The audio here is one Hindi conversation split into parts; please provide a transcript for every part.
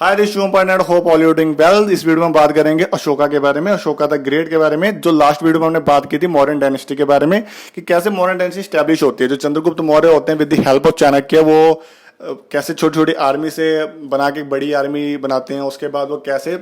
Hi this Shubham partner, hope all you doing well. इस वीडियो में बात करेंगे अशोका के बारे में, अशोका द ग्रेट के बारे में। जो लास्ट वीडियो में हमने बात की थी मौर्यन डायनेस्टी के बारे में कि कैसे मौर्यन डायनेस्टी स्टैब्लिश होती है। जो चंद्रगुप्त मौर्य होते हैं with the help of Chanakya, वो कैसे छोटी छोटी आर्मी से बना के बड़ी आर्मी बनाते हैं। उसके बाद वो कैसे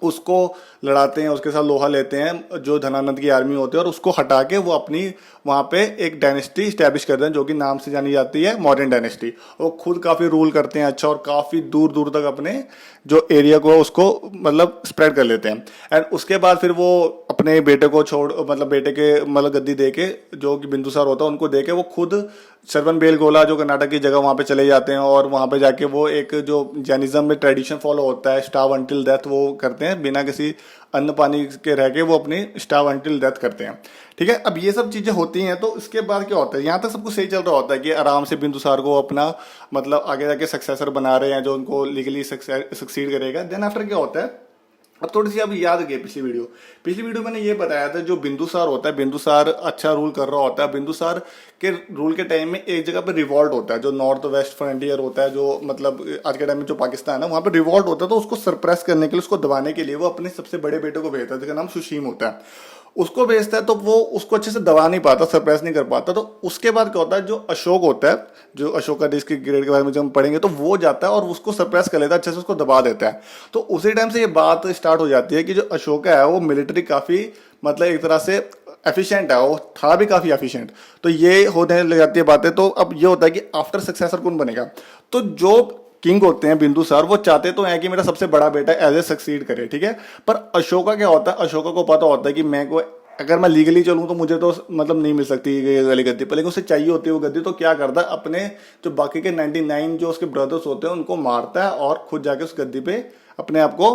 उसको लड़ाते हैं, उसके साथ लोहा लेते हैं जो धनानंद की आर्मी होती है, और उसको हटा के वो अपनी वहां पे एक डायनेस्टी स्टैब्लिश करते हैं जो कि नाम से जानी जाती है मौर्यन डायनेस्टी। वो खुद काफी रूल करते हैं अच्छा, और काफी दूर दूर तक अपने जो एरिया को उसको मतलब स्प्रेड कर लेते हैं। एंड उसके बाद फिर वो अपने बेटे को छोड़ मतलब बेटे के मतलब गद्दी दे के, जो कि बिंदुसार होता है, उनको दे के वो खुद श्रवण बेलगोला जो कर्नाटक की जगह वहां पे चले जाते हैं। और वहां पे जाके वो एक जो जैनिज्म में ट्रेडिशन फॉलो होता है स्टाव अंटिल डेथ, वो करते हैं बिना किसी अन्न पानी के रह के वो अपनी स्टाव अंटिल डेथ करते हैं। ठीक है, अब ये सब चीजें होती हैं। तो इसके बाद क्या होता है, यहाँ तक सब कुछ सही चल रहा होता है कि आराम से बिंदुसार को अपना मतलब आगे जाके सक्सेसर बना रहे हैं जो उनको लीगली सक्सीड करेगा। देन आफ्टर क्या होता है, अब थोड़ी सी अब याद गई पिछली वीडियो मैंने ये बताया था, जो बिंदुसार होता है, बिंदुसार अच्छा रूल कर रहा होता है। बिंदुसार के रूल के टाइम में एक जगह पे रिवॉल्ट होता है, जो नॉर्थ वेस्ट फ्रंटियर होता है, जो मतलब आज के टाइम में जो पाकिस्तान है, वहां पे रिवॉल्ट होता है। तो उसको सरप्रेस करने के लिए, उसको दबाने के लिए वो अपने सबसे बड़े बेटे को भेजता है जिसका नाम सुशीम होता है। उसको भेजता है तो वो उसको अच्छे से दबा नहीं पाता, सरप्रेस नहीं कर पाता। तो उसके बाद क्या होता है, जो अशोक होता है, जो अशोका देश के ग्रेड के बारे में जब हम पढ़ेंगे, तो वो जाता है और उसको सरप्रेस कर लेता है, अच्छे से उसको दबा देता है। तो उसी टाइम से ये बात स्टार्ट हो जाती है कि जो अशोका है वो मिलिट्री काफी मतलब एक तरह से एफिशिएंट है, वो था भी काफी एफिशिएंट। तो ये होने लग जाती है बातें। तो अब ये होता है कि आफ्टर सक्सेसर कौन बनेगा। तो जो किंग होते हैं बिंदुसार, वो चाहते तो हैं कि मेरा सबसे बड़ा बेटा एज ए सक्सीड करे, ठीक है। पर अशोका क्या होता है, अशोका को पता होता है कि मैं को अगर मैं लीगली चलूं तो मुझे तो मतलब नहीं मिल सकती ये वाली गद्दी पर, लेकिन उसे चाहिए होती है वो गद्दी। तो क्या करता है, अपने जो बाकी के 99 जो उसके ब्रदर्स होते हैं उनको मारता है और खुद जाके उस गद्दी पे अपने आप को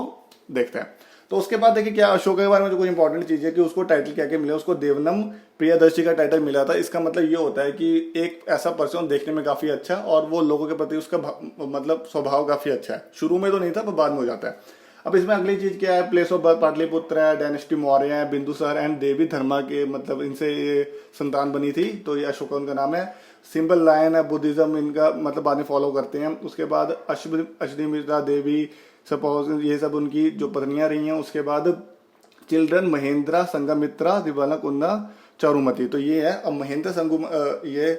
देखता है। तो उसके बाद देखिए क्या अशोका के बारे में जो कोई इंपॉर्टेंट चीज है कि उसको टाइटल क्या क्या मिला, उसको देवनम प्रियदर्शी का टाइटल मिला था। इसका मतलब ये होता है कि एक ऐसा पर्सन देखने में काफी अच्छा, और वो लोगों के प्रति उसका मतलब स्वभाव काफी अच्छा है। शुरू में तो नहीं था पर बाद में हो जाता है। अब इसमें अगली चीज क्या है, प्लेस ऑफ बर्थ पाटलिपुत्र है, डायनेस्टी मौर्य है, बिंदुसार एंड देवी धर्मा के मतलब इनसे ये संतान बनी थी। तो ये अशोका उनका नाम है। सिंबल लायन है, बुद्धिज्म इनका मतलब बाद में फॉलो करते हैं। उसके बाद अश्वमित्रा देवी सपोज ये सब उनकी जो पत्नियां रही हैं। उसके बाद चिल्ड्रन महेंद्रा, संगमित्रा, दिवाला कुंदा, चारुमती। तो ये है। अब महेंद्र ये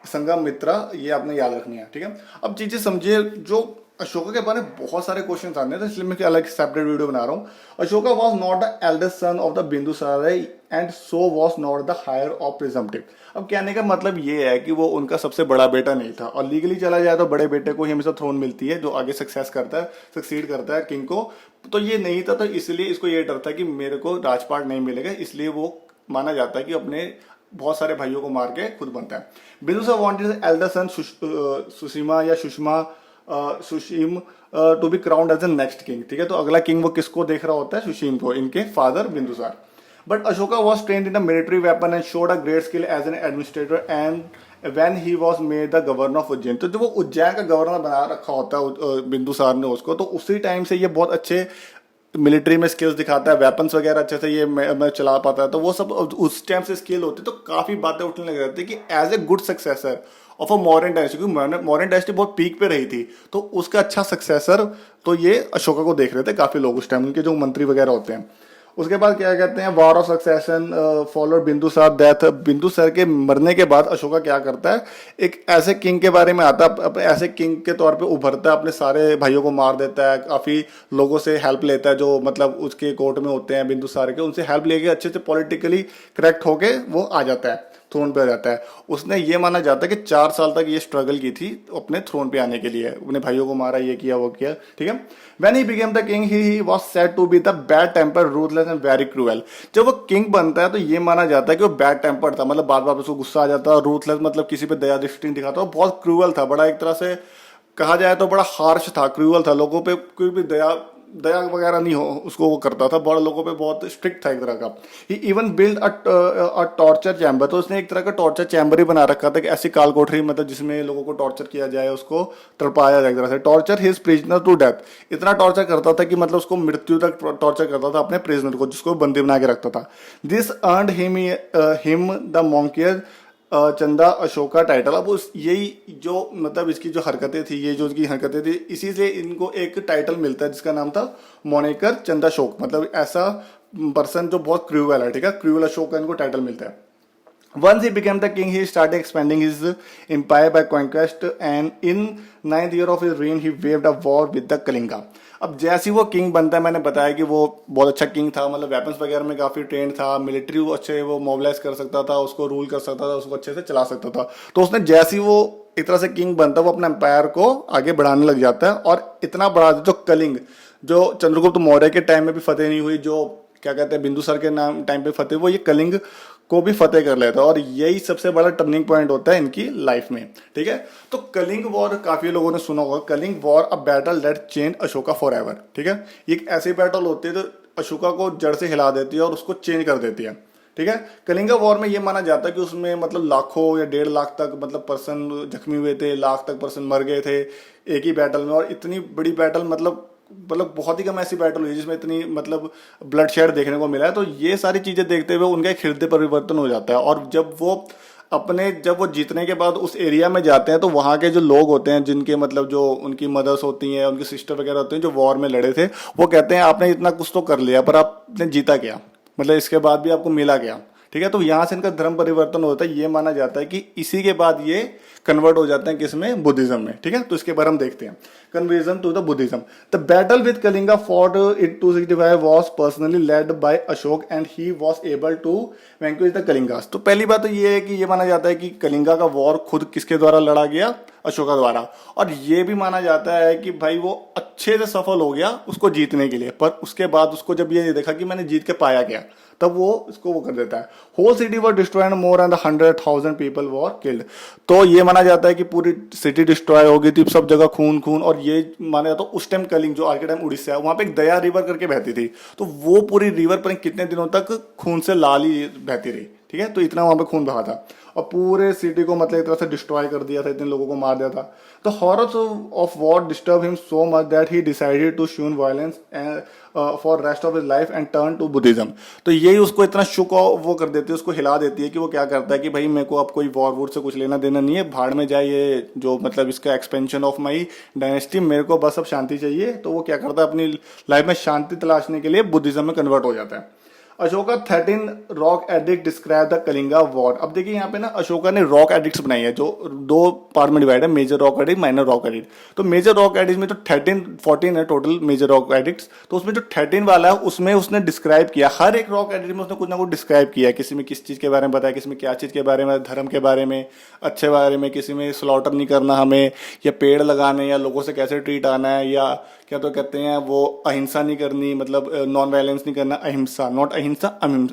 संगमित्रा, ये आपने याद रखनी है, ठीक है। अब चीजें समझिए, जो अशोका के बारे में बहुत सारे क्वेश्चन आते हैं, तो इसलिए मैं अलग सेपरेट वीडियो बना रहा हूँ। Ashoka was not the eldest son of the Bindusara and so was not the heir of presumptive. अब कहने का मतलब ये है कि वो उनका सबसे बड़ा बेटा नहीं था, और लीगली चला जाए तो बड़े बेटे को ही हमेशा थ्रोन मिलती है जो आगे सक्सीड करता है किंग को। तो ये नहीं था, तो इसलिए इसको ये डर था कि मेरे को राजपाट नहीं मिलेगा, इसलिए वो माना जाता है कि अपने बहुत सारे भाइयों को मार के खुद बनता है। Bindusara wanted elder son Susima या Sushim to be crowned as the next king, ठीक है। तो अगला किंग वो किसको देख रहा होता है, सुशीम को, इनके father Bindusara. But Ashoka was trained in a military weapon and showed a great skill as an administrator and when he was made the governor of Ujjain. तो जब वो उज्जैन का गवर्नर बना रखा होता है बिंदुसार ने उसको, तो उसी टाइम से ये बहुत अच्छे मिलिट्री में स्किल्स दिखाता है, वेपन्स वगैरह अच्छे से ये मैं चला पाता है। तो वो सब उस टाइम से स्किल होती, तो काफी बातें उठने लग जाती है कि as a good successor of a modern dynasty, क्योंकि मॉडर्न डायनेस्टी बहुत पीक पे रही थी, तो उसका अच्छा सक्सेसर तो ये अशोका को देख रहे थे काफी लोग उस टाइम, उनके जो मंत्री वगैरह होते हैं। उसके बाद क्या कहते हैं, war of succession followed Bindusara death. Bindusara के मरने के बाद अशोका क्या करता है, एक ऐसे किंग के बारे में आता है, ऐसे किंग के तौर पे उभरता है, अपने सारे भाइयों को मार देता है, काफी लोगों से हेल्प लेता है जो मतलब उसके कोर्ट में होते हैं बिंदुसार के, उनसे हेल्प लेके अच्छे से पॉलिटिकली करेक्ट होके वो आ जाता है, थ्रोन पे आ जाता है। उसने ये माना जाता है कि 4 साल तक ये स्ट्रगल की थी अपने थ्रोन पे आने के लिए, अपने भाइयों को मारा, ये किया वो किया, ठीक है। When he became the king, he was said to be the bad tempered, ruthless and very cruel. जब वो किंग बनता है तो ये माना जाता है कि वो बैड टेम्पर्ड था, मतलब बार बार उसको गुस्सा आ जाता, रूथलेस मतलब किसी पे दया दृष्टि नहीं दिखाता, बहुत क्रूअल था, बड़ा एक तरह से कहा जाए तो बड़ा हार्श था, क्रूअल था, लोगों पे कोई भी दया वगैरह नहीं हो उसको वो करता था, बड़े लोगों पे बहुत स्ट्रिक्ट था एक तरह का। He even build a torture chamber, तो उसने एक तरह का टॉर्चर चैम्बर ही बना रखा था कि ऐसी काल कोठरी मतलब जिसमें लोगों को टॉर्चर किया जाए, उसको तड़पाया जाए एक तरह से, torture his prisoner to death. इतना टॉर्चर करता था कि मतलब उसको मृत्यु तक टॉर्चर करता था अपने प्रिजनर को, जिसको बंदी बना के रखता था। दिस अर्नड हिम द मॉन्कियर चंदा अशोका टाइटल। अब उस यही जो मतलब इसकी जो हरकतें थी, ये जो इसकी हरकतें थी, इसी से इनको एक टाइटल मिलता है जिसका नाम था मोनेकर चंदा अशोक, मतलब ऐसा पर्सन जो बहुत क्रूअल है, ठीक है, क्रूअल अशोक का इनको टाइटल मिलता है। Once he became the king, he started expanding his empire by conquest, and in 9th year of his reign, he waged a war with the Kalinga. अब जैसे ही वो किंग बनता है, मैंने बताया कि वो बहुत अच्छा किंग था, मतलब वेपन्स वगैरह में काफी ट्रेंड था, मिलिट्री वो अच्छे वो मोबिलाइज कर सकता था, उसको रूल कर सकता था, उसको अच्छे से चला सकता था। तो उसने जैसे ही वो एक तरह से किंग बनता है, वो अपना एम्पायर को आगे बढ़ाने लग जाता है, और इतना बड़ा जो कलिंग, जो चंद्रगुप्त मौर्य के टाइम में भी फतेह नहीं हुई, जो क्या कहते हैं बिंदुसार के नाम टाइम पे फतेह, वो ये कलिंग को भी फतेह कर लेता है, और यही सबसे बड़ा टर्निंग पॉइंट होता है इनकी लाइफ में, ठीक है। तो कलिंग वॉर काफी लोगों ने सुना होगा, Kalinga war a battle that change Ashoka forever, ठीक है। ये एक ऐसी बैटल होती है जो अशोका को जड़ से हिला देती है और उसको चेंज कर देती है, ठीक है। कलिंगा वॉर में ये माना जाता है कि उसमें मतलब लाखों या 1.5 लाख तक मतलब पर्सन जख्मी हुए थे, लाख तक पर्सन मर गए थे एक ही बैटल में, और इतनी बड़ी बैटल मतलब बहुत ही कम ऐसी बैटल हुई जिसमें इतनी मतलब ब्लड शेड देखने को मिला है। तो ये सारी चीजें देखते हुए उनका एक हृदय परिवर्तन हो जाता है, और जब वो जीतने के बाद उस एरिया में जाते हैं, तो वहाँ के जो लोग होते हैं, जिनके मतलब जो उनकी मदर्स होती हैं, उनकी सिस्टर वगैरह होते हैं, जो वॉर में लड़े थे, वो कहते हैं आपने इतना कुछ तो कर लिया, पर आपने जीता क्या, मतलब इसके बाद भी आपको मिला क्या, ठीक है। तो यहाँ से इनका धर्म परिवर्तन होता है। ये माना जाता है कि इसी के बाद ये कन्वर्ट हो जाते हैं किसमें, बुद्धिज्म में, ठीक है। तो इसके बारे हम देखते हैं, conversion to the Buddhism. The battle with Kalinga fought in 265 was personally led by Ashoka and he was able to vanquish the Kalingas. तो पहली बात तो ये है कि ये माना जाता है कि कलिंगा का वॉर खुद किसके द्वारा लड़ा गया, अशोका द्वारा, और ये भी माना जाता है कि भाई वो अच्छे से सफल हो गया उसको जीतने के लिए, पर उसके बाद उसको जब ये देखा कि मैंने जीत के पाया क्या, तब वो इसको वो कर देता है। Whole city were destroyed, more and 100,000 people were killed. तो ये माना जाता है कि पूरी सिटी डिस्ट्रॉय हो गई थी, सब जगह खून खून, और ये माना जाता है उस टाइम कलिंग जो आज के टाइम उड़ीसा है, वहां पे एक दया रिवर करके बहती थी, तो वो पूरी रिवर पर कितने दिनों तक खून से लाल ही बहती रही, ठीक है। तो इतना वहां पे खून बहा था, और पूरे सिटी को मतलब एक तरह से डिस्ट्रॉय कर दिया था, इतने लोगों को मार दिया था। तो horrors of war disturb him so much that he decided to shun violence for rest of his life and turn to Buddhism. तो यही उसको इतना शुक वो कर देती है, उसको हिला देती है कि वो क्या करता है कि भाई मेरे को अब कोई वॉर वूर से कुछ लेना देना नहीं है, भाड़ में जाए ये जो मतलब इसका एक्सपेंशन ऑफ माई डायनेस्टी, मेरे को बस अब शांति चाहिए। तो वो क्या करता है, अपनी लाइफ में शांति तलाशने के लिए बुद्धिज्म में कन्वर्ट हो जाता है। Ashoka 13 rock edict describe the Kalinga war. अब देखिए यहाँ पे ना अशोका ने रॉक एडिक्ट्स बनाई है, जो दो पार्ट में डिवाइड है, major rock edict, minor rock edict. तो मेजर रॉक एडिक्ट में तो 14 है टोटल मेजर रॉक एडिक्ट्स। तो उसमें जो 13 वाला है उसमें उसने डिस्क्राइब किया, हर एक रॉक एडिक्ट में उसने कुछ ना कुछ डिस्क्राइब किया, किसी में किस चीज के बारे में बताया, किसी में क्या चीज के बारे में, धर्म के बारे में, अच्छे बारे में, किसी में स्लॉटर नहीं करना हमें, या पेड़ लगाने, या लोगों से कैसे ट्रीट आना है, या क्या तो कहते हैं वो अहिंसा नहीं करनी, मतलब नॉन वायलेंस नहीं करना, अहिंसा, नॉट अहिंसा,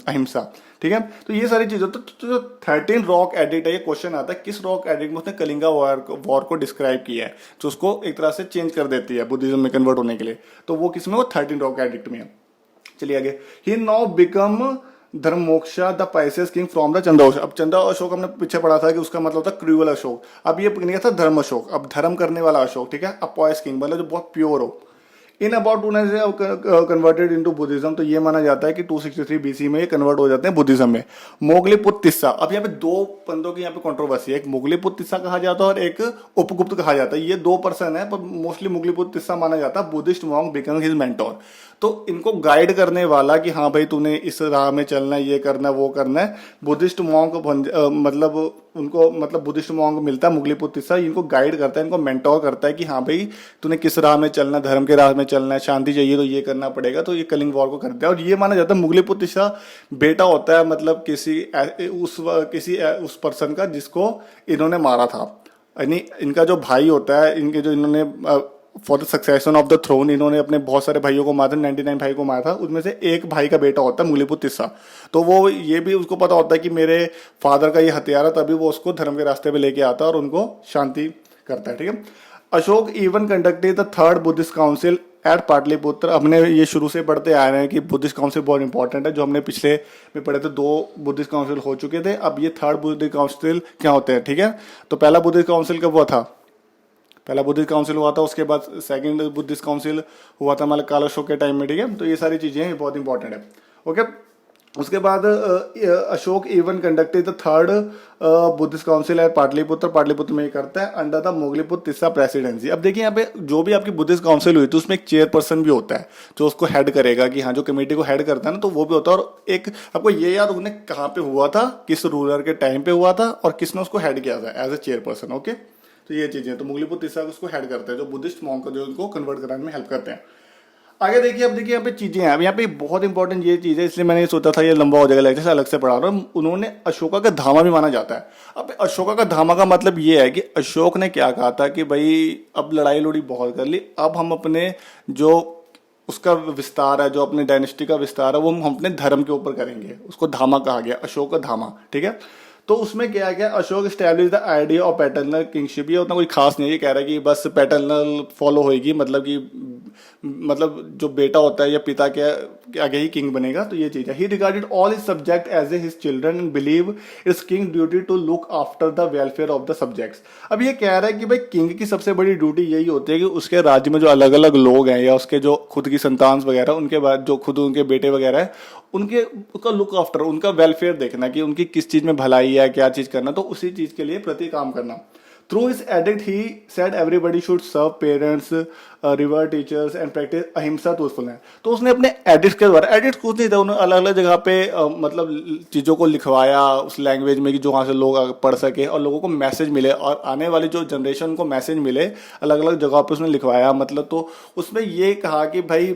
अहिंसा, ठीक है। तो ये सारी चीजें तो जो 13 रॉक एडिक्ट है, ये क्वेश्चन आता है किस रॉक एडिक्ट में उसने कलिंगा वॉर को डिस्क्राइब किया है, जो उसको एक तरह से चेंज कर देती है बुद्धिज्म में कन्वर्ट होने के लिए। तो वो किसमें, वो 13 रॉक एडिक्ट में है। चलिए आगे, he now become Dharmashoka the pious king from the Chandra Ashoka. अब चंद्र अशोक हमने पीछे पढ़ा था कि उसका मतलब था क्रूअल अशोक, अब ये बन गया था धर्म अशोक, अब धर्म करने वाला अशोक, ठीक है। अब पॉइस किंग मतलब जो बहुत प्योर हो। In about 290 converted into Buddhism. तो ये माना जाता है कि 263 बीसी में ये कन्वर्ट हो जाते हैं बुद्धिज्म में। मोगलीपुत्र तिस्सा, अब यहाँ पे दो बंदों की यहाँ पे कंट्रोवर्सी है, एक मोगलीपुत्र तिस्सा कहा जाता है और एक उपगुप्त कहा जाता है। ये दो पर्सन है, पर मोस्टली मोगलीपुत्र तिस्सा माना जाता है। Buddhist monk become his mentor, तो इनको गाइड करने वाला कि हाँ भाई तूने इस राह में चलना है, ये करना है, वो करना है। बुद्धिस्ट मॉन्क मतलब उनको मतलब बुद्धिस्ट मॉन्क मिलता है मुगलीपुत्र तिस्सा, इनको गाइड करता है, इनको मेंटोर करता है कि हाँ भाई तूने किस राह में चलना है, धर्म के राह में चलना है, शांति चाहिए तो ये करना पड़ेगा। तो ये कलिंग वॉर को करता है, और ये माना जाता है मुगलीपुत्र तिस्सा बेटा होता है मतलब किसी उस पर्सन का जिसको इन्होंने मारा था, यानी इनका जो भाई होता है, इनके जो इन्होंने for the succession of the throne इन्होंने अपने बहुत सारे भाइयों को मारा था, 99 भाई को मारा था, उसमें से एक भाई का बेटा होता है मुगलीपुत्र तिस्सा। तो वो ये भी उसको पता होता है कि मेरे फादर का ये हथियार है, तभी वो उसको धर्म के रास्ते पे लेके आता है और उनको शांति करता है, ठीक है। Ashok even conducted the third Buddhist council at Pataliputra. हमने ये शुरू से पढ़ते आ रहे हैं कि बुद्धिस्ट काउंसिल बहुत इंपॉर्टेंट है, जो हमने पिछले में पढ़े थे, 2 बुद्धिस्ट काउंसिल हो चुके थे, अब ये थर्ड बुद्धिस्ट काउंसिल क्या होते हैं, ठीक है। तो पहला बुद्धिस्ट काउंसिल कब हुआ था, पहला बुद्धिस्ट काउंसिल हुआ था, उसके बाद सेकंड बुद्धिस्ट काउंसिल हुआ था मतलब काल अशोक के टाइम में, ठीक है। तो ये सारी चीजें बहुत इंपॉर्टेंट है, ओके। उसके बाद Ashok even conducted the third Buddhist council at Pataliputra, Pataliputra में ये करता है under the Moggaliputta Tissa presidency. अब देखिए यहाँ पे जो भी आपकी बुद्धिस्ट काउंसिल हुई थी उसमें एक चेयरपर्सन भी होता है जो उसको हेड करेगा, कि हाँ जो कमेटी को हेड करता है ना, तो वो भी होता है। और एक आपको ये याद उन्हें कहाँ पे हुआ था, किस रूलर के टाइम पे हुआ था और किसने उसको हेड किया था एज ए चेयरपर्सन। ओके, तो ये चीजें, तो मुगलीपुत्र तिस्सा उसको हेड करते हैं, जो बुद्धिस्ट मॉन्क जो उनको कन्वर्ट कराने में हेल्प करते हैं। आगे देखिए, अब देखिए यहाँ पे चीजें हैं, अब यहाँ पे बहुत इंपॉर्टेंट ये चीज है, इसलिए मैंने सोचा था ये लंबा हो जाएगा लेक्चर से, अलग से पढ़ा रहा हूँ। उन्होंने अशोका का धामा भी माना जाता है। अब अशोका का धामा का मतलब ये है कि अशोक ने क्या कहा था कि भाई अब लड़ाई लड़ी बहुत कर ली, अब हम अपने जो उसका विस्तार है, जो अपने डायनेस्टी का विस्तार है, वो हम अपने धर्म के ऊपर करेंगे। उसको धामा कहा गया, अशोक का धामा, ठीक है। तो उसमें क्या है, Ashok establish the idea of paternal kingship. ये उतना कोई खास नहीं है, ये कह रहा है कि बस पैटर्नल फॉलो होएगी, मतलब कि मतलब जो बेटा होता है या पिता के आगे ही किंग बनेगा, तो ये चीज है। He regarded all his subject as a his children and believe it's king duty to look after the welfare of the subjects. अब ये कह रहा है कि भाई किंग की सबसे बड़ी ड्यूटी यही होती है कि उसके राज्य में जो अलग अलग लोग हैं या उसके जो खुद की संतान वगैरह, उनके बाद जो खुद उनके बेटे वगैरह है, उनके उसका लुक आफ्टर, उनका वेलफेयर देखना कि उनकी किस चीज में भलाई है, क्या चीज करना, तो उसी चीज के लिए प्रति काम करना। Through his edict he said everybody should serve parents, revere teachers and practice ahimsa truthfulness. तो उसने अपने एडिक्ट के द्वारा, एडिक्ट कुछ नहीं था, उन्होंने अलग अलग जगह पे मतलब चीजों को लिखवाया उस लैंग्वेज में कि जो वहां से लोग पढ़ सके और लोगों को मैसेज मिले और आने वाली जो जनरेशन को मैसेज मिले, अलग अलग जगह पे उसने लिखवाया। मतलब तो उसमें ये कहा कि भाई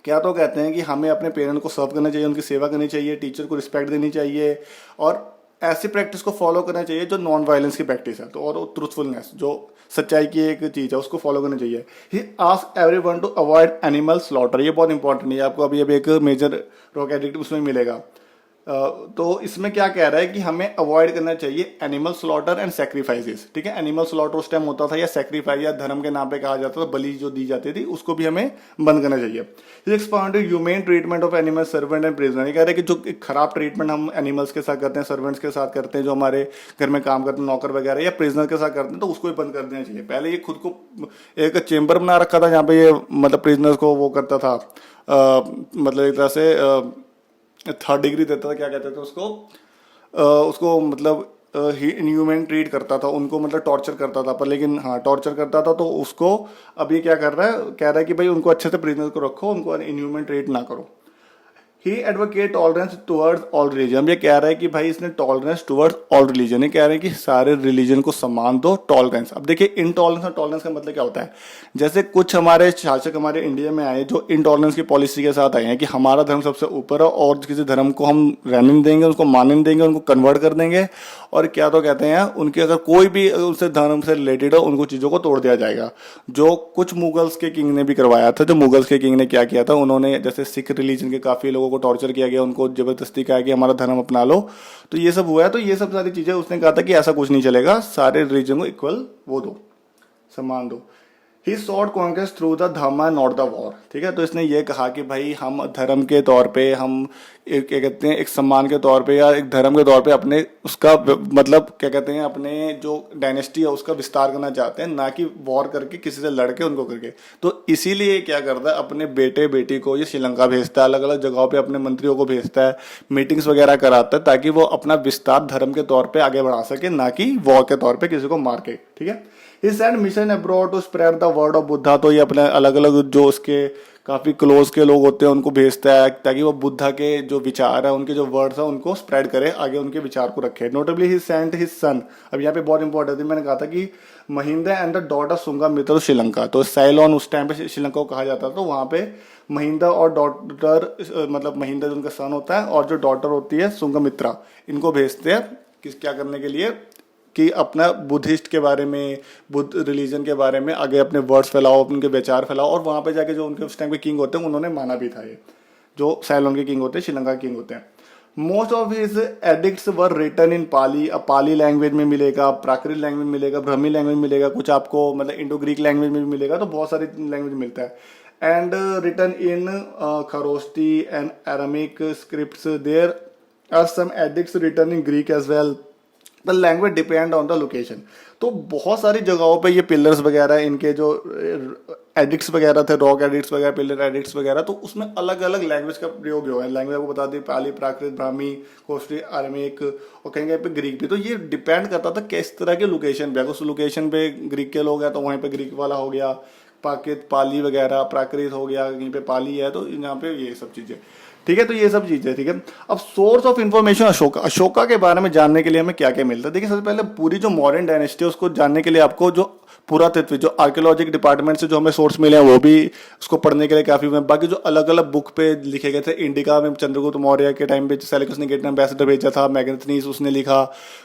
क्या तो कहते हैं कि हमें अपने पेरेंट को सर्व करना चाहिए, उनकी सेवा करनी चाहिए, टीचर को रिस्पेक्ट देनी चाहिए और ऐसी प्रैक्टिस को फॉलो करना चाहिए जो नॉन वायलेंस की प्रैक्टिस है, तो और ट्रूथफुलनेस जो सच्चाई की एक चीज है उसको फॉलो करना चाहिए। He ask everyone to avoid animal slaughter. ये बहुत इंपॉर्टेंट है, आपको अभी एक मेजर रॉक एडिक्ट उसमें मिलेगा। तो इसमें क्या कह रहा है कि हमें अवॉइड करना चाहिए एनिमल स्लॉटर एंड सेक्रीफाइसेस, ठीक है। एनिमल स्लॉटर उस टाइम होता था, या सेक्रीफाइस या धर्म के नाम पे कहा जाता था, बलि जो दी जाती थी, उसको भी हमें बंद करना चाहिए। Expounded human treatment of animal servant and prisoner. ये कह रहे हैं कि जो खराब ट्रीटमेंट हम एनिमल्स के साथ करते हैं, सर्वेंट्स के साथ करते हैं, जो हमारे घर में काम करते हैं, नौकर वगैरह या प्रिजनर के साथ करते हैं, तो उसको भी बंद कर देना चाहिए। पहले ये खुद को एक चेम्बर बना रखा था जहाँ पे ये मतलब प्रिजनर्स को वो करता था, मतलब एक तरह से थर्ड डिग्री देता था, क्या कहते थे उसको, उसको मतलब इनह्यूमन ट्रीट करता था उनको, मतलब टॉर्चर करता था। पर लेकिन हाँ टॉर्चर करता था, तो उसको अब ये क्या कर रहा है, कह रहा है कि भाई उनको अच्छे से प्रिजनर को रखो, उनको इनह्यूमन ट्रीट ना करो। He advocate tolerance towards all religion. ये कह रहा है कि भाई इसने टॉलरेंस टुवर्ड्स ऑल रिलीजन, ये कह रहे हैं कि सारे रिलीजन को सम्मान दो, टॉलरेंस। अब देखिए इनटॉलरेंस और टॉलरेंस का मतलब क्या होता है, जैसे कुछ हमारे शासक हमारे इंडिया में आए जो इनटॉलरेंस की पॉलिसी के साथ आए हैं कि हमारा धर्म सबसे ऊपर है और किसी धर्म को हम रहने नहीं देंगे, उसको मानने नहीं देंगे, उनको कन्वर्ट कर देंगे, और क्या तो कहते हैं उनके अगर कोई भी उनसे धर्म से रिलेटेड हो उनको चीजों को तोड़ दिया जाएगा। जो कुछ मुगल्स के किंग ने भी करवाया था। जो मुगल्स के किंग ने क्या किया था, उन्होंने जैसे सिख रिलीजन के काफी लोगों को टॉर्चर किया गया, उनको जबरदस्ती कहा कि हमारा धर्म अपना लो, तो ये सब हुआ है। तो ये सब सारी चीजें उसने कहा था कि ऐसा कुछ नहीं चलेगा, सारे रिलीजन को इक्वल वो दो, सम्मान दो। He sought conquest through the dharma not the war, ठीक है। तो इसने ये कहा कि भाई हम धर्म के तौर पे, हम एक क्या कहते हैं एक सम्मान के तौर पे या एक धर्म के तौर पे अपने उसका मतलब क्या कहते हैं अपने जो डायनेस्टी है उसका विस्तार करना चाहते हैं, ना कि वॉर करके किसी से लड़के उनको करके। तो इसीलिए क्या करता है, अपने बेटे बेटी को ये श्रीलंका भेजता है, अलग अलग जगहों पे अपने मंत्रियों को भेजता है, मीटिंग्स वगैरह कराता है, ताकि वो अपना विस्तार धर्म के तौर पे आगे बढ़ा सके, ना कि वॉर के तौर पे किसी को मार के, ठीक है। He sent mission abroad to spread the word of Buddha. तो ये अपने अलग अलग जो उसके काफी क्लोज के लोग होते हैं उनको भेजता है, ताकि वो बुद्धा के जो विचार है, उनके जो वर्ड्स है, उनको स्प्रेड करे, आगे उनके विचार को रखे। नोटेबली ही सेंट हिज सन। अब यहाँ पे बहुत इंपॉर्टेंट है, मैंने कहा था कि Mahinda and the daughter Sanghamitra Sri Lanka. तो साइलोन उस टाइम पे श्रीलंका को कहा जाता था, तो वहां पे महिंदा और डॉटर, मतलब महिंदा जो उनका सन होता है और जो डॉटर होती है सुंगमित्रा, इनको भेजते हैं किस क्या करने के लिए, कि अपना बुद्धिस्ट के बारे में, बुद्ध रिलीजन के बारे में आगे अपने वर्ड्स फैलाओ, उनके विचार फैलाओ। और वहां पे जाके जो उनके उस टाइम के किंग होते हैं उन्होंने माना भी था, ये जो साइलोन के किंग होते हैं, श्रीलंका के किंग होते हैं। Most of his edicts were written in Pali. अब पाली लैंग्वेज में मिलेगा, प्राकृत लैंग्वेज मिलेगा, ब्रह्मी लैंग्वेज मिलेगा, कुछ आपको मतलब इंडो ग्रीक लैंग्वेज में भी मिलेगा, तो बहुत सारी लैंग्वेज मिलता है। And written in Kharosthi and Aramaic scripts. There are some edicts written in Greek as well. The language depend on the location. तो बहुत सारी जगहों पे ये पिलर्स वगैरह इनके जो एडिक्ट्स वगैरह थे, रॉक एडिक्ट्स वगैरह, पिलर एडिक्ट्स वगैरह, तो उसमें अलग अलग लैंग्वेज का प्रयोग हुआ है। लैंग्वेज आपको बता दी, पाली, प्राकृत, ब्राह्मी, कोष्टी, अरमिक और कहीं पे ग्रीक भी। तो ये डिपेंड करता था किस तरह के लोकेशन पे, अगर उस लोकेशन पे ग्रीक के लोग हैं तो वहीं पे ग्रीक वाला हो गया, पाकित पाली वगैरह, प्राकृत हो गया, कहीं पे पाली है तो यहाँ पे ये सब चीजें। ठीक है, तो ये सब चीजें। ठीक है, अब source of information Ashoka, Ashoka के बारे में जानने के लिए हमें क्या क्या मिलता है। देखिए, सबसे पहले पूरी जो मॉडर्न डायनेस्टी है उसको जानने के लिए आपको जो पुरातत्व, जो आर्कियोलॉजिक डिपार्टमेंट से जो हमें सोर्स मिले हैं वो भी उसको पढ़ने के लिए काफी हुए। बाकी जो अलग अलग बुक पे लिखे गए थे, इंडिका में चंद्रगुप्त मौर्य के टाइम पे सेल्यूकस ने गेट एम्बेसडर भेजा था, मैग्नेथनीस उसने लिखा,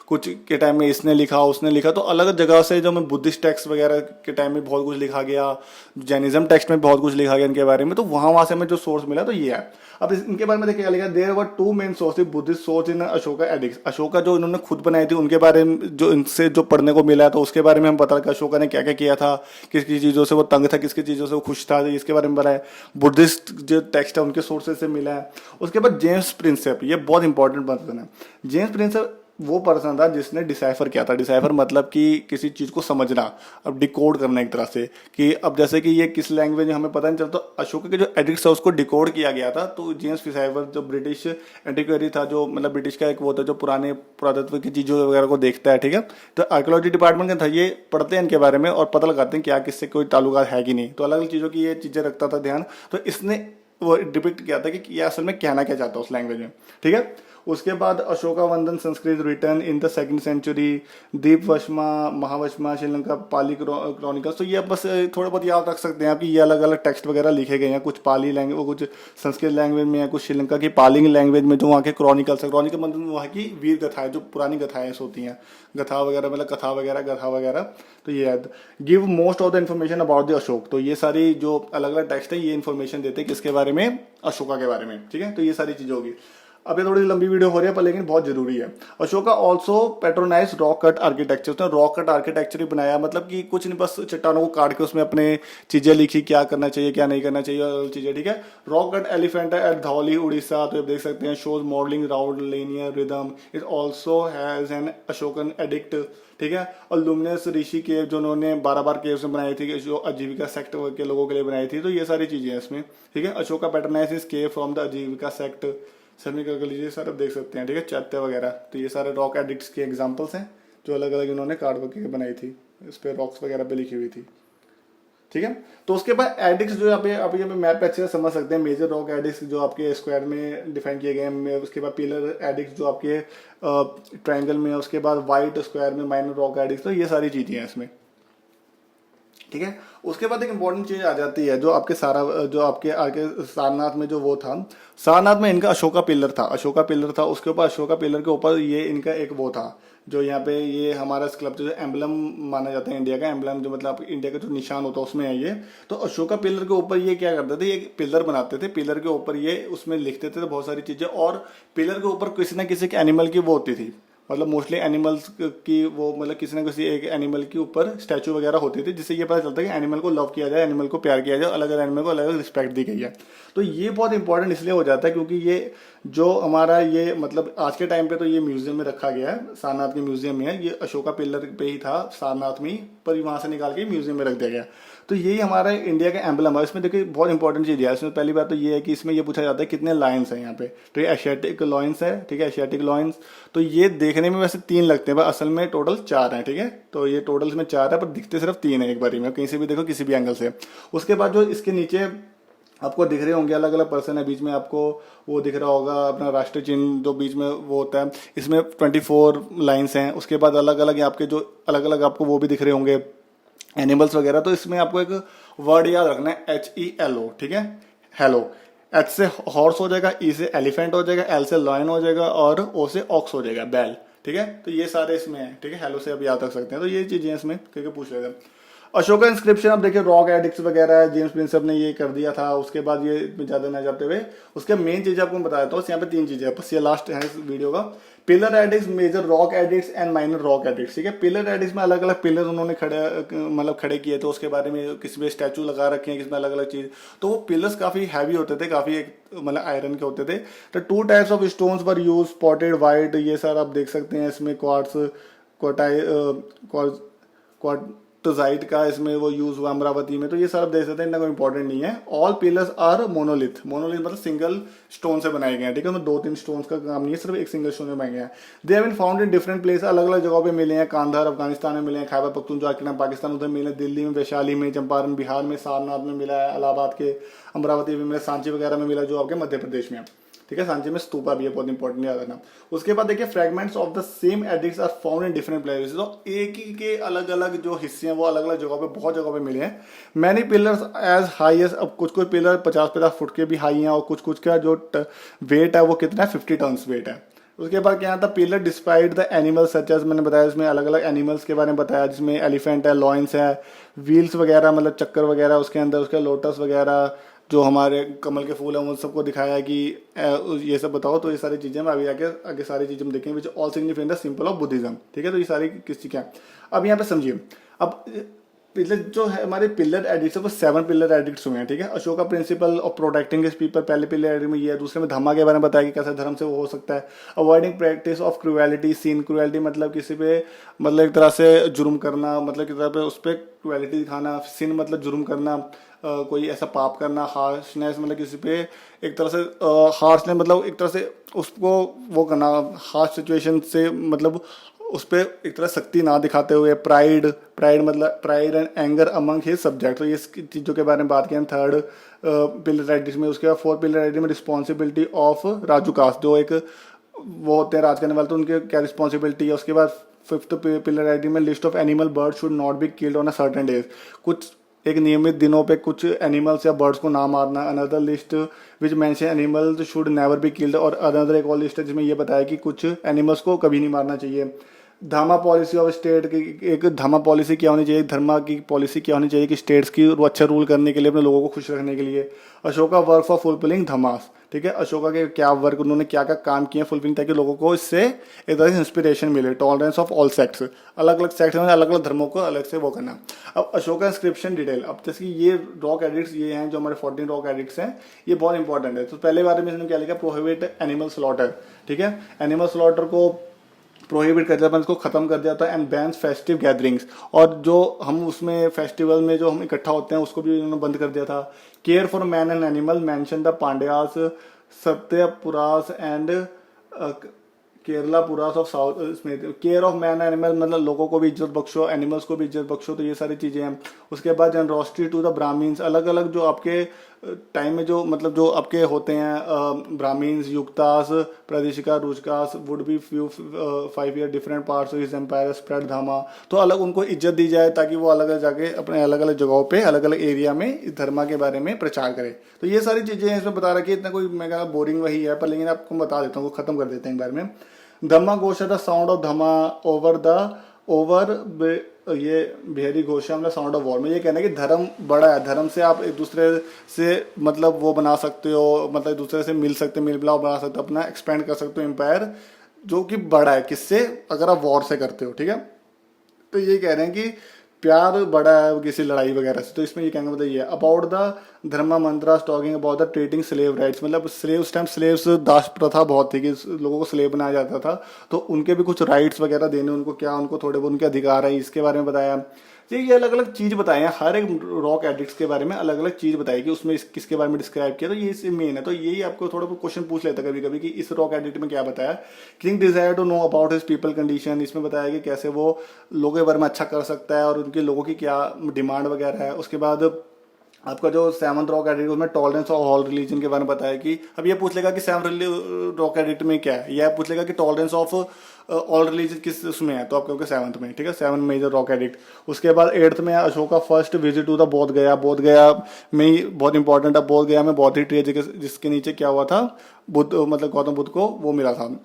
कुछ के टाइम में इसने लिखा, उसने लिखा। तो अलग जगह से जो हमें बुद्धिस्ट टेक्स्ट वगैरह के टाइम में बहुत कुछ लिखा गया, जैनिज्म टेक्स्ट में बहुत कुछ लिखा गया इनके बारे में, तो वहां से हमें जो सोर्स मिला तो ये है। अब इनके बारे में देखिए क्या लिखा, there were two main sources Buddhist source in Ashoka edicts. Ashoka जो इन्होंने खुद बनाई थी उनके बारे में जो इनसे जो पढ़ने को मिला है तो उसके बारे में हम पता कि अशोका ने क्या क्या किया था, किस किस चीजों से वो तंग था, किस किस चीजों से वो खुश था, इसके बारे में बताया। बुद्धिस्ट जो टेक्स्ट है उनके सोर्सेज से मिला है। उसके बाद जेम्स प्रिंसेप, ये बहुत इंपॉर्टेंट पर्सन है। जेम्स प्रिंसेप वो पर्सन था जिसने डिसाइफर किया था। डिसाइफर मतलब कि किसी चीज को समझना, अब डिकोड करना एक तरह से, कि अब जैसे कि ये किस लैंग्वेज में हमें पता नहीं चलता, तो अशोका के जो एडिक्ट्स है उसको डिकोड किया गया था। तो जेम्स डिसाइफर जो ब्रिटिश एंटिक्वेरी था, जो मतलब ब्रिटिश का एक वो था जो पुराने पुरातत्व की चीजों वगैरह को देखता है। ठीक है, तो आर्कियोलॉजी डिपार्टमेंट का था, ये पढ़ते हैं इनके बारे में और पता लगाते हैं क्या किससे कोई ताल्लुकात है कि नहीं। तो अलग अलग चीजों की ये चीजें रखता था ध्यान। तो इसने वो डिपिक्ट किया था कि ये असल में कहना क्या चाहता है उस लैंग्वेज में। ठीक है, उसके बाद Ashokavadana Sanskrit written in the second century, Dipavamsa, Mahavamsa, Sri Lanka Pali chronicles. तो ये बस थोड़ा बहुत याद रख सकते हैं आप कि ये अलग अलग टेक्स्ट वगैरह लिखे गए हैं, कुछ पाली लैंग्वेज, कुछ संस्कृत लैंग्वेज में है, कुछ श्रीलंका की पाली लैंग्वेज में, जो वहाँ के क्रॉनिकल्स है। क्रॉनिकल मतलब वहाँ की वीर गाथाएं, जो पुरानी गाथाएं होती हैं, गथा वगैरह मतलब कथा वगैरह, गथा वगैरह। तो ये है give most of the information about the Ashok. तो ये सारी जो अलग अलग टेक्स्ट है ये इन्फॉर्मेशन देते हैं किसके बारे में, अशोका के बारे में। ठीक है, तो ये सारी चीजें होगी। अब ये थोड़ी लंबी वीडियो हो रही है पर लेकिन बहुत जरूरी है। Ashoka also patronise rock cut architecture, उसने रॉक कट आर्किटेक्चर ही बनाया, मतलब कि कुछ नहीं बस चट्टानों को काट के उसमें अपने चीजें लिखी, क्या करना चाहिए क्या नहीं करना चाहिए और चीजें। ठीक है, rock cut elephant at Dhauli Orissa, तो आप देख सकते हैं, shows modelling round linear rhythm, it also has an Ashokan edict. ठीक है, और लुमिनस ऋषि केव जो उन्होंने 12 केव्स में बनाई थी, जो आजीविका सेक्ट के लोगों के लिए बनाई थी। तो ये सारी चीजें हैं इसमें। ठीक है, Ashoka patronise is cave from the आजीविका सेक्ट, सभी कर लीजिए सर, आप देख सकते हैं। ठीक है, चैत्य वगैरह, तो ये सारे रॉक एडिक्ट्स के एग्जांपल्स हैं जो अलग अलग इन्होंने कार्ड वगैरह बनाई थी, इस पे रॉक्स वगैरह पे लिखी हुई थी। ठीक है, तो उसके बाद एडिक्ट्स जो आप ये मैप पे अच्छे से समझ सकते हैं। मेजर रॉक एडिक्ट्स जो आपके स्क्वायर में डिफाइन किए गए हैं, उसके बाद पिलर एडिक्ट्स जो आपके ट्रायंगल में है, उसके बाद वाइट स्क्वायर में माइनर रॉक एडिक्ट्स। तो ये सारी चीजें हैं इसमें। ठीक है, उसके बाद एक इंपॉर्टेंट चीज आ जाती है जो आपके जो आपके आगे सारनाथ में जो वो था, सारनाथ में इनका अशोका पिलर था, अशोका पिलर था। उसके ऊपर अशोका पिलर के ऊपर ये इनका एक वो था जो यहाँ पे ये हमारा स्कल्पचर जो एम्बलम माना जाता है इंडिया का, एम्बलम जो मतलब इंडिया का जो निशान होता है उसमें है ये। तो अशोका पिलर के ऊपर ये क्या करते थे, ये पिलर बनाते थे, पिलर के ऊपर ये उसमें लिखते थे बहुत सारी चीजें, और पिलर के ऊपर किसी ना किसी के एनिमल की वो होती थी, मतलब मोस्टली एनिमल्स की वो, मतलब किसी ना किसी एक एनिमल के ऊपर स्टैचू वगैरह होती थी, जिससे ये पता चलता है कि एनिमल को लव किया जाए, एनिमल को प्यार किया जाए, अलग अलग एनिमल को अलग अलग रिस्पेक्ट दी गई है। तो ये बहुत इंपॉर्टेंट इसलिए हो जाता है क्योंकि ये जो हमारा ये मतलब आज के टाइम पे तो ये म्यूजियम में रखा गया है, सारनाथ के म्यूजियम में है। ये अशोका पिलर पे ही था सारनाथ में, पर वहां से निकाल के म्यूजियम में रख दिया गया। तो यही हमारा इंडिया का एम्बलम है। इसमें देखिए बहुत इंपॉर्टेंट चीज है इसमें। पहली बात तो ये है कि इसमें ये पूछा जाता है कितने लायंस हैं यहाँ पे, तो ये एशियाटिक लॉयंस है। ठीक है, एशियाटिक लॉयंस। तो ये देखने में वैसे 3 लगते हैं पर असल में टोटल 4 हैं। ठीक है, तो ये टोटल इसमें 4 है पर दिखते सिर्फ 3 है एक बारी में, कहीं से भी देखो किसी भी एंगल से। उसके बाद जो इसके नीचे आपको दिख रहे होंगे अलग अलग पर्सन है, बीच में आपको वो दिख रहा होगा अपना राष्ट्रीय चिन्ह जो बीच में वो होता है, इसमें 24 लाइन्स हैं। उसके बाद अलग अलग आपके जो अलग अलग आपको वो भी दिख रहे होंगे एनिमल्स वगैरह। तो इसमें आपको एक वर्ड याद रखना है, HELO। ठीक है, हेलो। H से हॉर्स हो जाएगा, E से एलिफेंट हो जाएगा, L से लॉयन हो जाएगा और O से ऑक्स हो जाएगा, बैल। ठीक है, तो ये सारे इसमें है। ठीक है, हेलो से आप याद रख सकते हैं। तो ये चीजें इसमें करके पूछ लेते हैं। अशोका इंस्क्रिप्शन, अब देखिए रॉक एडिक्ट्स वगैरह जेम्स प्रिंसेप ने ये कर दिया था। उसके बाद ये ज्यादा न जाते हुए उसके मेन चीजें आपको बता देता हूँ। यहाँ पे 3 चीजें बस, ये लास्ट है इस वीडियो का। Pillar edicts, major rock edicts and minor rock edicts. ठीक है, पिलर एडिक्ट्स में अलग अलग पिलर उन्होंने खड़े किए थे, उसके बारे में किसी में स्टैचू लगा रखे हैं, किसमें अलग अलग चीज। तो वो पिलर्स काफी हैवी होते थे, काफी मतलब आयरन के होते थे। तो 2 types of stones were use, spotted white, ये सर आप देख सकते हैं इसमें क्वार्ट्स, क्वार्टाइ टोजाइट का इसमें वो यूज हुआ अमरावती में, तो ये सारा देख सकते हैं, इतना कोई इंपॉर्टेंट नहीं है। All pillars are monolith, monolith मतलब सिंगल स्टोन से बनाए गए हैं, ठीक है, उसमें 2-3 स्टोन्स का काम नहीं है, सिर्फ एक सिंगल स्टोन में बनाए गए हैं। They have been found in different place, अलग अलग जगहों पे मिले हैं, कांधार अफगानिस्तान में मिले हैं, खैबर पख्तूनख्वा के नाम पाकिस्तान उधर मिले, दिल्ली में, वैशाली में, चंपारण बिहार में, सारनाथ में मिला है, इलाहाबाद के अमरावती में मिला, सांची वगैरह में मिला जो आपके मध्य प्रदेश में है, ठीक है। सांची में स्तूपा भी है, बहुत इंपॉर्टेंट याद रखना। उसके बाद देखिए fragments of the same edicts are found in different places, तो एक ही के अलग अलग जो हिस्से हैं वो अलग अलग जगहों पे, बहुत जगहों पे मिले हैं। Many pillars as high as, अब कुछ कुछ पिलर 50-50 फुट के भी हाई हैं, और कुछ कुछ का जो वेट है वो कितना है, 50 टन्स वेट है। उसके बाद क्या था, pillar despite the animals such as, मैंने बताया इसमें अलग अलग एनिमल्स के बारे में बताया, जिसमें एलिफेंट है, लॉयंस है, व्हील्स वगैरह मतलब चक्कर वगैरह उसके अंदर, उसके लोटस वगैरह जो हमारे कमल के फूल हैं उन सबको दिखाया है कि ये सब बताओ। तो ये सारी चीज़ें हम अभी आगे सारी चीज़ें हम देखेंगे, which all significant the simple of Buddhism, ठीक है। तो ये सारी किस चीज़ क्या है, अब यहाँ पे समझिए। अब पिलर जो है हमारे पिलर एडिक्ट्स है वो 7 पिलर एडिक्ट्स हुए हैं, ठीक है। Ashoka principle of protecting his people, पहले पिलर एडिक्ट में ये है। दूसरे में धम्मा के बारे में बताया कि कैसे धर्म से वो हो सकता है। Avoiding practice of cruelty, seen cruelty मतलब किसी पे मतलब एक तरह से जुर्म करना, मतलब किसी तरह पे उस पर क्रुएलिटी दिखाना। सिन मतलब जुर्म करना, कोई ऐसा पाप करना। हार्शनेस मतलब किसी पे एक तरह से हार्शनेस मतलब एक तरह से उसको वो करना, हार्श सिचुएशन से मतलब उस पर एक तरह शक्ति ना दिखाते हुए। प्राइड मतलब pride and anger among his subject, तो ये चीज़ों के बारे में बात की हम थर्ड पिलर एडिक्ट में। उसके बाद 4th पिलर एडिक्ट में रिस्पॉन्सिबिलिटी ऑफ राजू कास्ट, जो एक वो होते हैं राज करने वाले, तो उनके क्या रिस्पॉन्सिबिलिटी है। उसके बाद 5th पिलर एडिक्ट में list of animal bird should not be killed on a certain days, कुछ एक नियमित दिनों पे कुछ एनिमल्स या बर्ड्स को ना मारना। Another list which mention animals should never be killed, और अनदर एक और लिस्ट है जिसमें ये बताया कि कुछ एनिमल्स को कभी नहीं मारना चाहिए। धामा पॉलिसी ऑफ स्टेट की, एक धामा पॉलिसी क्या होनी चाहिए, धर्मा की पॉलिसी क्या होनी चाहिए कि स्टेट्स की वो अच्छा रूल करने के लिए, अपने लोगों को खुश रखने के लिए। अशोका वर्क फॉर फुलफिलिंग धमास, ठीक है। अशोका के क्या वर्क, उन्होंने क्या क्या काम किए फुलफिलिंग, ताकि लोगों को इससे एक तरह से इंस्पिरेशन मिले। टॉलरेंस ऑफ ऑल सेक्ट्स, अलग अलग सेक्ट्स में अलग अलग धर्मों को अलग से वो करना। अब अशोका इंस्क्रिप्शन डिटेल, अब जैसे कि ये रॉक एडिक्ट्स ये हैं जो हमारे 14 रॉक एडिक्ट्स हैं, ये बहुत इंपॉर्टेंट है। तो पहले बारे में इसने क्या लिखा, प्रोहिबिट एनिमल स्लॉटर, ठीक है। एनिमल स्लॉटर को प्रोहिबिट कर दिया था, इसको खत्म कर दिया था। एंड बैन्स फेस्टिव गैदरिंग्स, और जो हम उसमें फेस्टिवल में जो हम इकट्ठा होते हैं उसको भी उन्होंने बंद कर दिया था। Care for man and animal, mention the Pandyas, Satyaputras and Keralaputras of south इसमें। केयर ऑफ मैन एनिमल मतलब लोगों को भी इज्जत बख्शो, एनिमल्स को भी इज्जत बख्शो, तो ये सारी चीजें हैं। उसके बाद जनरोसिटी टू द ब्राह्मीन्स, अलग अलग जो आपके टाइम में जो मतलब जो आपके होते हैं Brahmins, Yuktas, Pradeshika, Rajukas would be few 5 year different parts of his empire spread dhamma, तो अलग उनको इज्जत दी जाए ताकि वो अलग अलग जाके अपने अलग अलग जगहों पे अलग अलग एरिया में इस धर्मा के बारे में प्रचार करें। तो ये सारी चीजें इसमें बता रखी है, इतना कोई मैं कहा बोरिंग वही है, पर लेकिन आपको बता देता हूँ, खत्म कर देते हैं एक बार में। धम्मा घोषा the sound of Dhama over ये बिहारी घोषा मतलब साउंड ऑफ वॉर में ये कहना है कि धर्म बड़ा है, धर्म से आप एक दूसरे से मतलब वो बना सकते हो, मतलब एक दूसरे से मिल सकते, मिल मिलाव बना सकते हो, अपना एक्सपेंड कर सकते हो एम्पायर जो कि बड़ा है, किससे, अगर आप वॉर से करते हो, ठीक है। तो ये कह रहे हैं कि प्यार बड़ा है किसी लड़ाई वगैरह से। तो इसमें ये कहना मतलब ये about the Dharma Mantra talking about the treating slave rights, मतलब स्लेव उस टाइम स्लेव्स दास प्रथा बहुत थी कि लोगों को स्लेव बनाया जाता था, तो उनके भी कुछ राइट्स वगैरह देने उनको, क्या उनको थोड़े बहुत उनके अधिकार है, इसके बारे में बताया। ये अलग अलग चीज बताए हैं, हर एक रॉक एडिक्ट्स के बारे में अलग अलग चीज बताई कि उसमें किसके बारे में डिस्क्राइब किया। तो ये मेन है, तो यही आपको थोड़ा बहुत क्वेश्चन पूछ लेता कभी कभी कि इस रॉक एडिक्ट में क्या बताया। King desire to know about his people condition, इसमें बताया कि कैसे वो लोगों के बारे में अच्छा कर सकता है और उनके लोगों की क्या डिमांड वगैरह है। उसके बाद आपका जो 7th रॉक एडिक्ट उसमें टॉलरेंस ऑफ ऑल रिलीजन के बारे में बताया कि अब ये पूछ लेगा कि 7th रॉक एडिक्ट में क्या है, या पूछ लेगा कि टॉलरेंस ऑफ ऑल रिलीजन किस उसमें है, तो आप कहोगे 7th में, ठीक है। 7 मेजर रॉक एडिक्ट। उसके बाद 8th में Ashoka first visit to the Bodh Gaya, बोध गया में ही बहुत इंपॉर्टेंट है। बोध गया में बौद्ध ट्री जिसके नीचे क्या हुआ था, बुद्ध मतलब गौतम बुद्ध को वो मिला था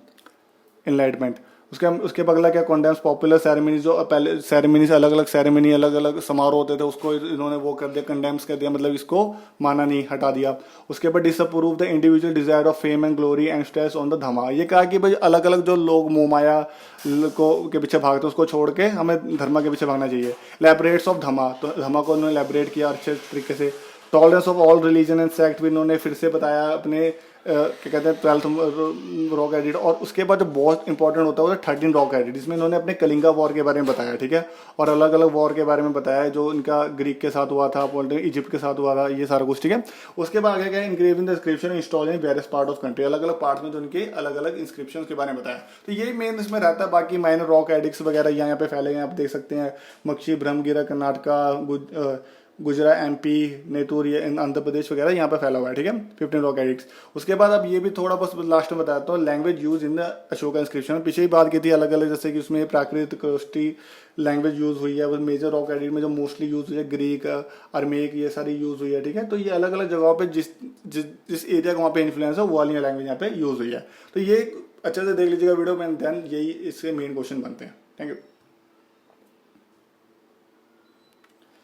एनलाइटमेंट। उसके बगला क्या, कॉन्डेम्स पॉपुलर सेरेमनी, जो पहले सेरेमनी से अलग अलग सेरेमनी अलग अलग समारोह होते थे उसको इन्होंने वो कर दिया, कंडेम्स कर दिया, मतलब इसको माना नहीं, हटा दिया। उसके बाद disapprove the individual desire of fame and glory and stress on the dhamma, ये कहा कि भाई अलग अलग जो लोग मोह माया को के पीछे भागते उसको छोड़ के हमें धर्मा के पीछे भागना चाहिए। लैबरेट्स ऑफ धमा, तो धमा को उन्होंने लैबरेट किया अच्छे तरीके से। Tolerance of all religion and sect भी इन्होंने फिर से बताया अपने क्या कहते हैं 12th रॉक एडिट। और उसके बाद जो बहुत इंपॉर्टेंट होता है वो 13 रॉक एडिट, इसमें इन्होंने अपने कलिंगा वॉर के बारे में बताया, ठीक है, और अलग अलग वॉर के बारे में बताया जो इनका ग्रीक के साथ हुआ था, इजिप्ट के साथ हुआ था, ये सारा कुछ, ठीक है। उसके बाद आगे गया engraving the inscription install in various part of country, अलग अलग पार्ट में जो उनके अलग अलग इंस्क्रिप्शन के बारे में बताया। तो ये मेन इसमें रहता है। बाकी माइनर रॉक एडिक्स वगैरह यहाँ पे फैले हैं, आप देख सकते हैं, मक्षी, ब्रह्मगिरा कर्नाटका, गुजरा, एमपी, नेतूर, ये आंध्र प्रदेश वगैरह यहाँ पे फैला हुआ है, ठीक है, 15 रॉक एडिक्स। उसके बाद अब ये भी थोड़ा बस लास्ट में बताता हूँ, language use in the Ashoka inscription, पीछे ही बात की थी अलग अलग, जैसे कि उसमें प्राकृत, क्रोस्टी लैंग्वेज यूज हुई है, वो मेजर रॉक एडिट में जो मोस्टली यूज हुई है, ग्रीक, अरमेक, ये सारी यूज हुई है, ठीक है। तो ये अलग अलग जगहों पे जिस एरिया का वहाँ पे इन्फ्लुएंस है वो वाली लैंग्वेज यहाँ पे यूज हुई है। तो ये अच्छे से देख लीजिएगा वीडियो में, देन यही इसके मेन क्वेश्चन बनते हैं। Thank you.